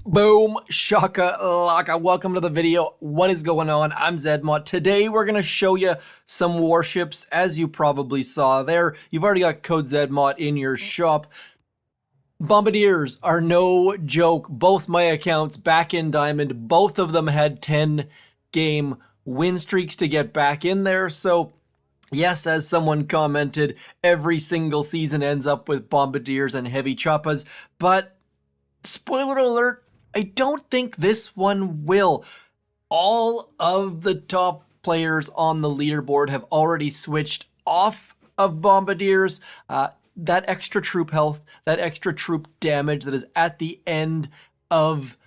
Boom, shaka laka. Welcome to the video. What is going on? I'm Zedmont. Today we're going to show you some warships. As you probably saw there, you've already got code Zedmont in your shop. Bombardiers are no joke. Both my accounts back in Diamond, both of them had 10 game win streaks to get back in there. So yes, as someone commented, every single season ends up with Bombardiers and Heavy Choppas. But spoiler alert, I don't think this one will. All of the top players on the leaderboard have already switched off of Bombardiers. That extra troop health, that extra troop damage that is at the end of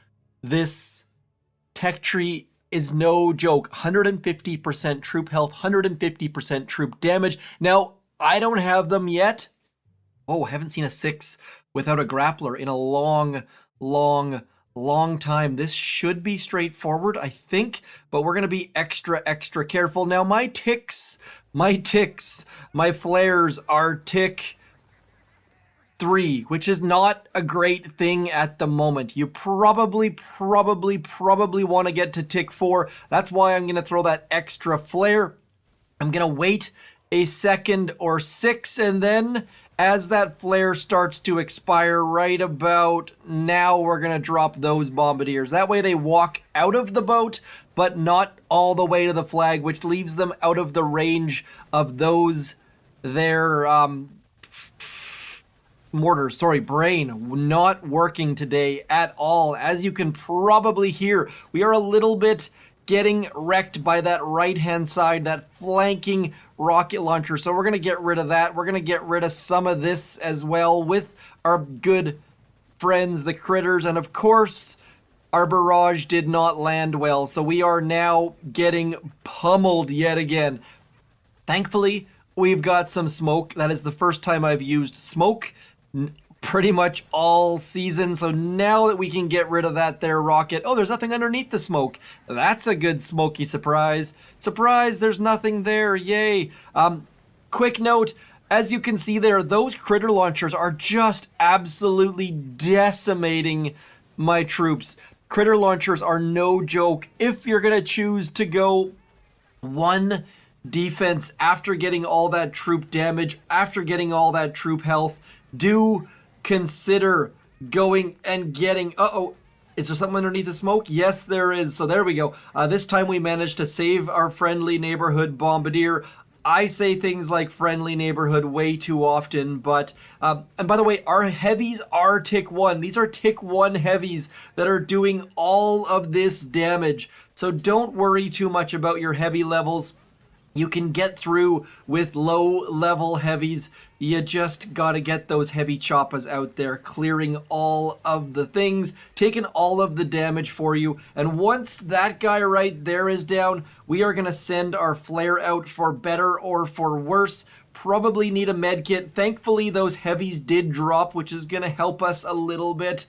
this tech tree is no joke. 150% troop health, 150% troop damage. Now, I don't have them yet. Oh, I haven't seen a 6 without a grappler in a long time. This should be straightforward, I think, but we're going to be extra careful. Now, my flares are tick 3, which is not a great thing at the moment. You probably want to get to tick 4. That's why I'm going to throw that extra flare. I'm going to wait a second or 6, and then as that flare starts to expire right about now, we're going to drop those Bombardiers. That way they walk out of the boat, but not all the way to the flag, which leaves them out of the range of those their mortars. Sorry, brain not working today at all. As you can probably hear, we are a little bit getting wrecked by that right-hand side, that flanking rocket launcher. So we're going to get rid of that. We're going to get rid of some of this as well with our good friends, the critters. And of course, our barrage did not land well. So we are now getting pummeled yet again. Thankfully, we've got some smoke. That is the first time I've used smoke pretty much all season. So now that we can get rid of that there rocket. Oh, there's nothing underneath the smoke. That's a good smoky surprise. Surprise, there's nothing there. Yay. Quick note, as you can see there, those critter launchers are just absolutely decimating my troops. Critter launchers are no joke. If you're going to choose to go one defense after getting all that troop damage, after getting all that troop health, do consider going and getting... Uh-oh. Is there something underneath the smoke? Yes, there is. So there we go. This time we managed to save our friendly neighborhood Bombardier. I say things like friendly neighborhood way too often, but... and by the way, our heavies are tick 1. These are tick 1 heavies that are doing all of this damage. So don't worry too much about your heavy levels. You can get through with low-level heavies. You just gotta get those heavy choppas out there, clearing all of the things, taking all of the damage for you. And once that guy right there is down, we are gonna send our flare out for better or for worse. Probably need a med kit. Thankfully, those heavies did drop, which is gonna help us a little bit.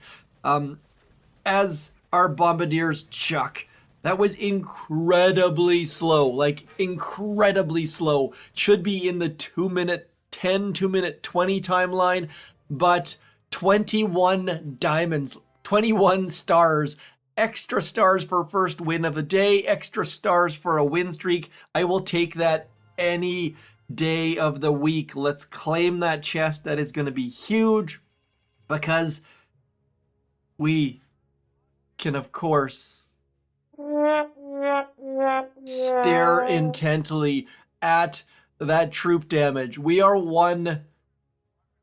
As our Bombardiers chuck. That was incredibly slow, like incredibly slow. Should be in the 2-minute 10, 2-minute 20 timeline, but 21 diamonds, 21 stars, extra stars for first win of the day, extra stars for a win streak. I will take that any day of the week. Let's claim that chest. That is going to be huge because we can, of course, stare intently at that troop damage. We are 1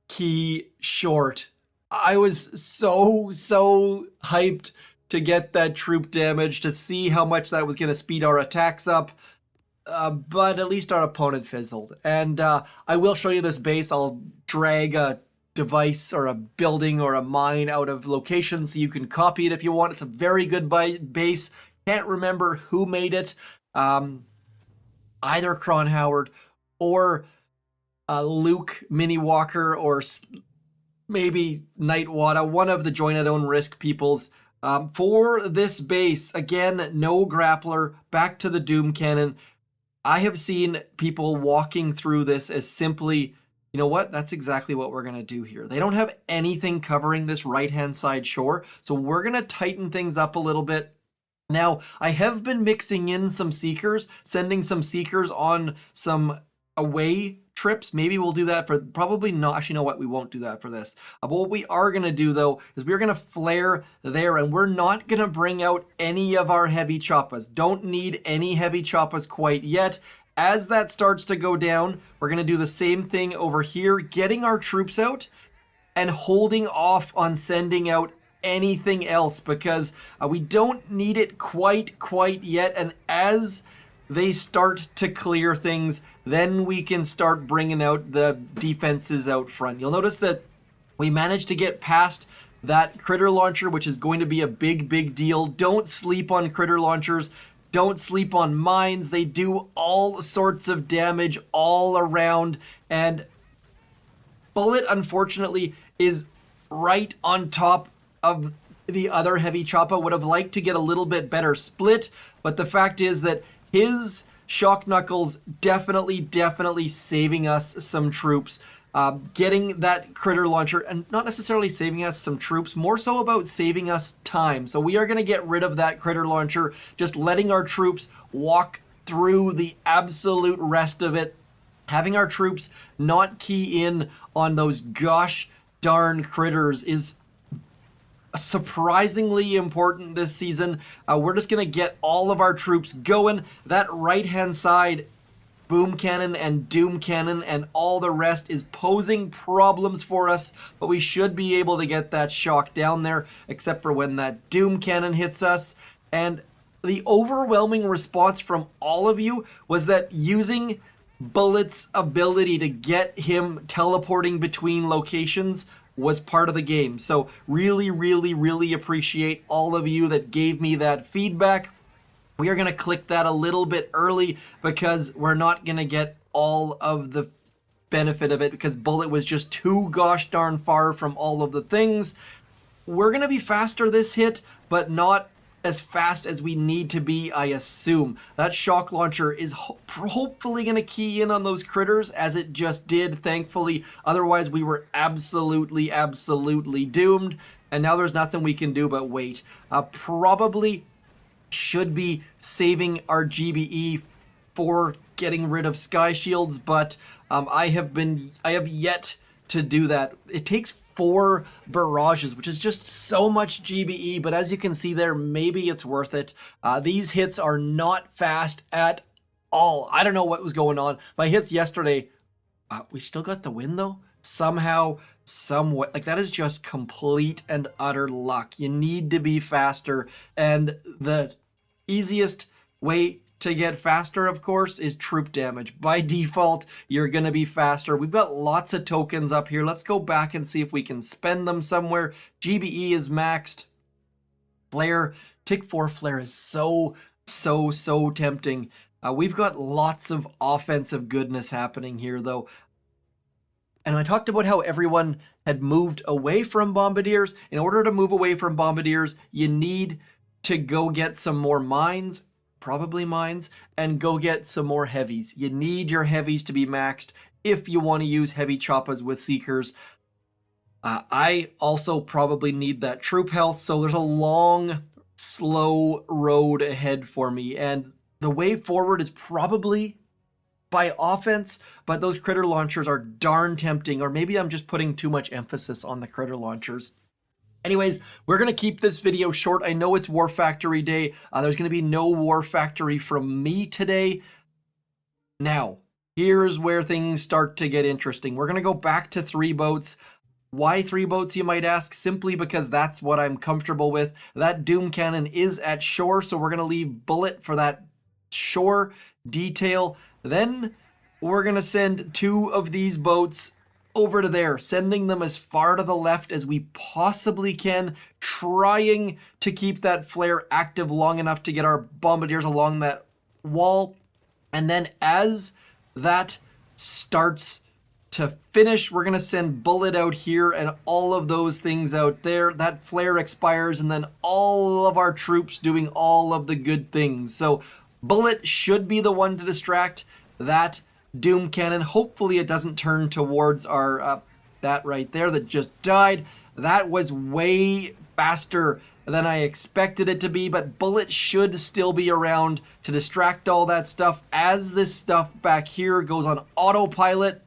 key short. I was so hyped to get that troop damage, to see how much that was going to speed our attacks up. But at least our opponent fizzled. And I will show you this base. I'll drag a device or a building or a mine out of location so you can copy it if you want. It's a very good base. Can't remember who made it. Either Cron Howard or Luke Mini Walker or maybe Nightwada, one of the join at own risk peoples. For this base, again, no grappler, back to the Doom Cannon. I have seen people walking through this as simply You know what? That's exactly what we're going to do here. They don't have anything covering this right-hand side shore, so we're going to tighten things up a little bit. Now, I have been mixing in some seekers, sending some seekers on some away trips. Maybe we'll do that for, probably not. Actually, you know what? We won't do that for this. But what we are going to do, though, is we're going to flare there, and we're not going to bring out any of our heavy choppas. Don't need any heavy choppas quite yet. As that starts to go down, we're going to do the same thing over here, getting our troops out and holding off on sending out anything else because we don't need it quite yet. And as they start to clear things, then we can start bringing out the defenses out front. You'll notice that we managed to get past that critter launcher, which is going to be a big deal. Don't sleep on critter launchers. Don't sleep on mines. They do all sorts of damage all around. And Bullet, unfortunately, is right on top of the other Heavy Choppa. Would have liked to get a little bit better split, but the fact is that his Shock Knuckles definitely saving us some troops. Getting that critter launcher, and not necessarily saving us some troops, more so about saving us time. So we are going to get rid of that critter launcher, just letting our troops walk through the absolute rest of it. Having our troops not key in on those gosh darn critters is surprisingly important this season. We're just going to get all of our troops going. That right-hand side boom cannon and doom cannon and all the rest is posing problems for us, but we should be able to get that shock down there, except for when that doom cannon hits us. And the overwhelming response from all of you was that using Bullet's ability to get him teleporting between locations was part of the game. So really appreciate all of you that gave me that feedback. We are going to click that a little bit early because we're not going to get all of the benefit of it because Bullet was just too gosh darn far from all of the things. We're going to be faster this hit, but not as fast as we need to be, I assume. That shock launcher is hopefully going to key in on those critters as it just did, thankfully. Otherwise, we were absolutely doomed. And now there's nothing we can do but wait. Probably should be saving our GBE for getting rid of sky shields, but I have yet to do that. It takes 4 barrages, which is just so much GBE, but as you can see there, maybe it's worth it. These hits are not fast at all. I don't know what was going on. My hits yesterday, we still got the win though. Somehow, somewhat, like that is just complete and utter luck. You need to be faster, and the easiest way to get faster, of course, is troop damage. By default, you're gonna be faster. We've got lots of tokens up here. Let's go back and see if we can spend them somewhere. GBE is maxed. Flare, Tick 4 Flare is so tempting. We've got lots of offensive goodness happening here, though. And I talked about how everyone had moved away from Bombardiers. In order to move away from Bombardiers, you need to go get some more mines, probably mines, and go get some more heavies. You need your heavies to be maxed if you want to use heavy choppas with seekers. I also probably need that troop health, so there's a long, slow road ahead for me. And the way forward is probably by offense, but those critter launchers are darn tempting, or maybe I'm just putting too much emphasis on the critter launchers. Anyways, we're going to keep this video short. I know it's War Factory Day. There's going to be no War Factory from me today. Now, here's where things start to get interesting. We're going to go back to 3 boats. Why 3 boats, you might ask? Simply because that's what I'm comfortable with. That Doom Cannon is at shore, so we're going to leave Bullet for that shore detail. Then we're going to send 2 of these boats over to there, sending them as far to the left as we possibly can, trying to keep that flare active long enough to get our bombardiers along that wall. And then as that starts to finish, we're going to send Bullet out here and all of those things out there. That flare expires, and then all of our troops doing all of the good things. So Bullet should be the one to distract that Doom Cannon. Hopefully it doesn't turn towards our, that right there that just died. That was way faster than I expected it to be, but bullets should still be around to distract all that stuff as this stuff back here goes on autopilot.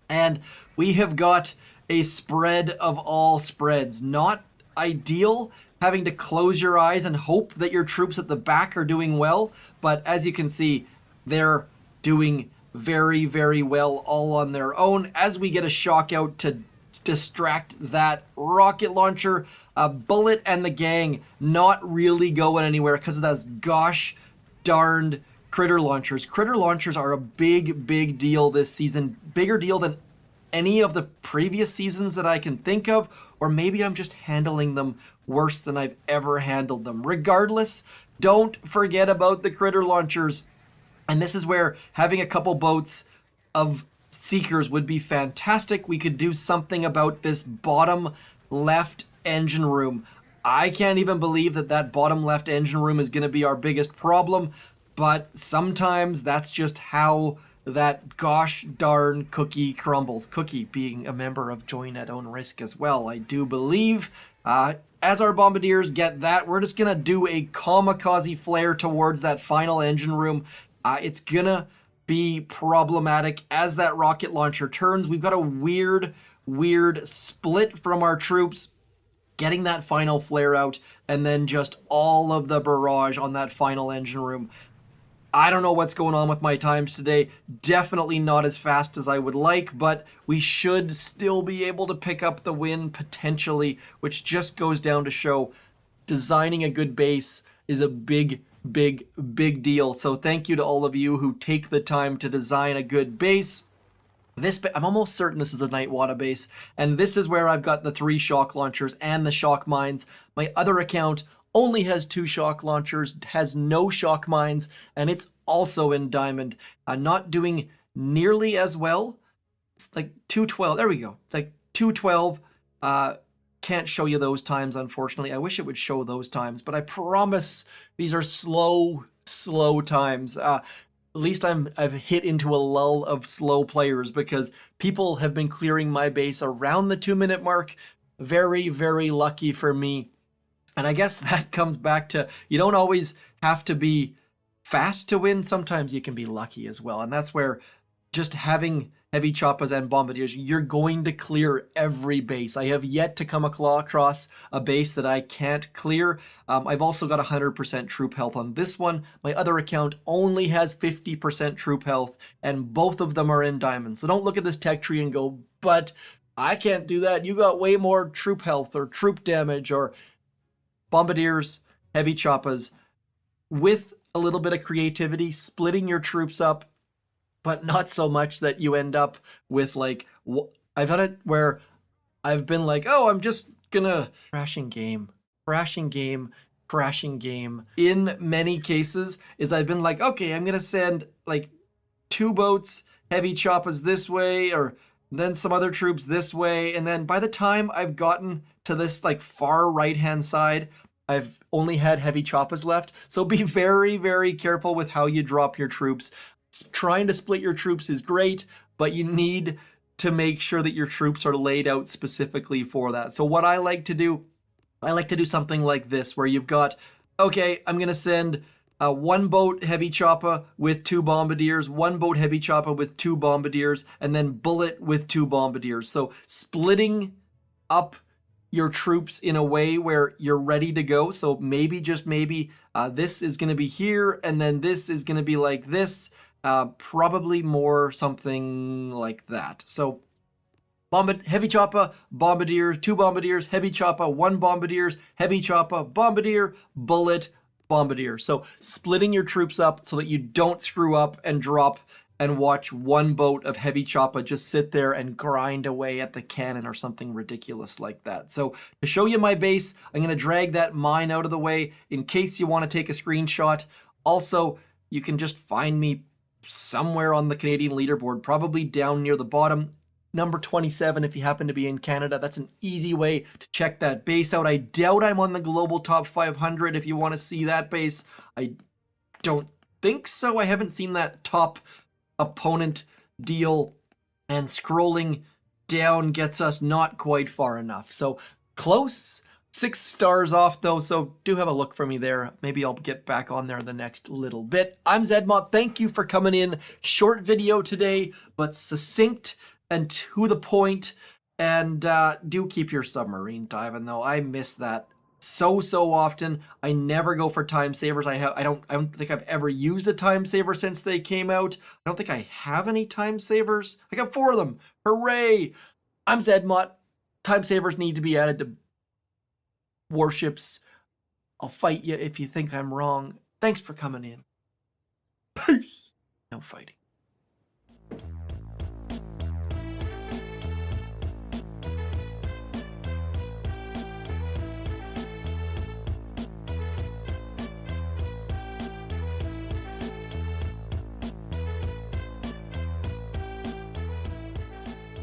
And we have got a spread of all spreads. Not ideal having to close your eyes and hope that your troops at the back are doing well, but as you can see, they're doing very, very well all on their own as we get a shock out to distract that rocket launcher. Bullet and the gang not really going anywhere because of those gosh darned critter launchers. Critter launchers are a big, big deal this season. Bigger deal than any of the previous seasons that I can think of, or maybe I'm just handling them worse than I've ever handled them. Regardless, don't forget about the critter launchers. And this is where having a couple boats of Seekers would be fantastic. We could do something about this bottom left engine room. I can't even believe that that bottom left engine room is going to be our biggest problem, but sometimes that's just how that gosh darn cookie crumbles. Cookie being a member of Join at Own Risk as well, I do believe. As our bombardiers get that, we're just going to do a kamikaze flare towards that final engine room. It's going to be problematic as that rocket launcher turns. We've got a weird split from our troops getting that final flare out, and then just all of the barrage on that final engine room. I don't know what's going on with my times today. Definitely not as fast as I would like, but we should still be able to pick up the win potentially, which just goes down to show designing a good base is a big deal. So thank you to all of you who take the time to design a good base. I'm almost certain this is a Nightwada base, and this is where I've got the 3 shock launchers and the shock mines. My other account only has 2 shock launchers, has no shock mines, and it's also in diamond. Not doing nearly as well. It's like 212. There we go. Like 212. Can't show you those times, unfortunately. I wish it would show those times, but I promise these are slow times. At least I've hit into a lull of slow players because people have been clearing my base around the 2-minute mark. Very, very lucky for me. And I guess that comes back to, you don't always have to be fast to win. Sometimes you can be lucky as well. And that's where just having Heavy Choppas and Bombardiers, you're going to clear every base. I have yet to come across a base that I can't clear. I've also got 100% troop health on this one. My other account only has 50% troop health, and both of them are in diamonds. So don't look at this tech tree and go, but I can't do that. You got way more troop health or troop damage. Or Bombardiers, Heavy Choppas, with a little bit of creativity, splitting your troops up, but not so much that you end up with like, I've had it where I've been like, oh, I'm just gonna crashing game. In many cases is I've been like, okay, I'm gonna send like 2 boats, Heavy Choppas this way, or then some other troops this way. And then by the time I've gotten to this like far right-hand side, I've only had Heavy Choppas left. So be very, very careful with how you drop your troops. Trying to split your troops is great, but you need to make sure that your troops are laid out specifically for that. So what I like to do something like this, where you've got, okay, I'm going to send 1 boat Heavy Choppa with 2 Bombardiers, 1 boat Heavy Choppa with 2 Bombardiers, and then Bullet with 2 Bombardiers. So splitting up your troops in a way where you're ready to go. So maybe, just maybe, this is going to be here, and then this is going to be like this. Probably more something like that. So Heavy Choppa, Bombardier, 2 Bombardiers, Heavy Choppa, 1 Bombardiers, Heavy Choppa, Bombardier, Bullet, Bombardier. So splitting your troops up so that you don't screw up and drop and watch 1 boat of Heavy Choppa just sit there and grind away at the cannon or something ridiculous like that. So to show you my base, I'm going to drag that mine out of the way in case you want to take a screenshot. Also, you can just find me somewhere on the Canadian leaderboard, probably down near the bottom, number 27 if you happen to be in Canada. That's an easy way to check that base out. I doubt I'm on the global top 500 if you want to see that base. I don't think so. I haven't seen that top opponent deal, and scrolling down gets us not quite far enough. So close. 6 stars off though, so do have a look for me there. Maybe I'll get back on there in the next little bit. I'm Zedmont. Thank you for coming in. Short video today, but succinct and to the point. And do keep your submarine diving though. I miss that so often. I never go for time savers. I don't think I've ever used a time saver since they came out. I don't think I have any time savers. I got 4 of them. Hooray! I'm Zedmont. Time savers need to be added to Warships. I'll fight you if you think I'm wrong. Thanks for coming in. Peace. No fighting.